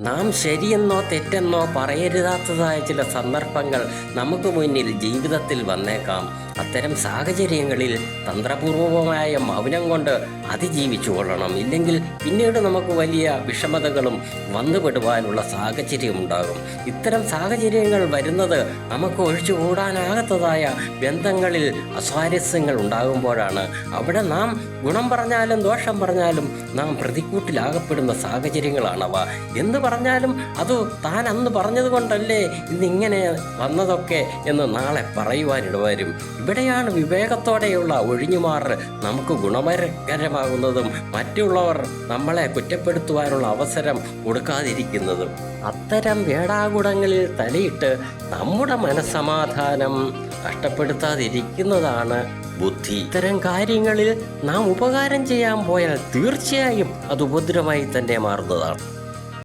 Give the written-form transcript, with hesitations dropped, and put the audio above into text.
നാം ശരിയെന്നോ തെറ്റെന്നോ പറയരുതാത്തതായ ചില സന്ദർഭങ്ങൾ നമുക്ക് മുന്നിൽ ജീവിതത്തിൽ വന്നേക്കാം. അത്തരം സാഹചര്യങ്ങളിൽ തന്ത്രപൂർവമായ മൗനം കൊണ്ട് അതിജീവിച്ചു കൊള്ളണം. ഇല്ലെങ്കിൽ പിന്നീട് നമുക്ക് വലിയ വിഷമതകളും വന്നുപെടുവാനുള്ള സാഹചര്യമുണ്ടാകും. ഇത്തരം സാഹചര്യങ്ങൾ വരുന്നത് നമുക്ക് ഒഴിച്ചുകൂടാനാകാത്തതായ ബന്ധങ്ങളിൽ അസ്വാരസ്യങ്ങൾ ഉണ്ടാകുമ്പോഴാണ്. അവിടെ നാം ഗുണം പറഞ്ഞാലും ദോഷം പറഞ്ഞാലും നാം പ്രതിക്കൂട്ടിലാകപ്പെടുന്ന സാഹചര്യങ്ങളാണവ. എന്ന് പറഞ്ഞാലും അത് താൻ അന്ന് പറഞ്ഞത് കൊണ്ടല്ലേ ഇന്നിങ്ങനെ വന്നതൊക്കെ എന്ന് നാളെ പറയുവാനിടവരും. ഇവിടെയാണ് വിവേകത്തോടെയുള്ള ഒഴിഞ്ഞുമാറ് നമുക്ക് ഗുണകരമാകുന്നതും മറ്റുള്ളവർ നമ്മളെ കുറ്റപ്പെടുത്തുവാനുള്ള അവസരം കൊടുക്കാതിരിക്കുന്നതും. അത്തരം വേടാകുടങ്ങളിൽ തലയിട്ട് നമ്മുടെ മനസ്സമാധാനം നഷ്ടപ്പെടുത്താതിരിക്കുന്നതാണ് ബുദ്ധി. ഇത്തരം കാര്യങ്ങളിൽ നാം ഉപകാരം ചെയ്യാൻ പോയാൽ തീർച്ചയായും അത് ഉപദ്രവമായി തന്നെ മാറുന്നതാണ്.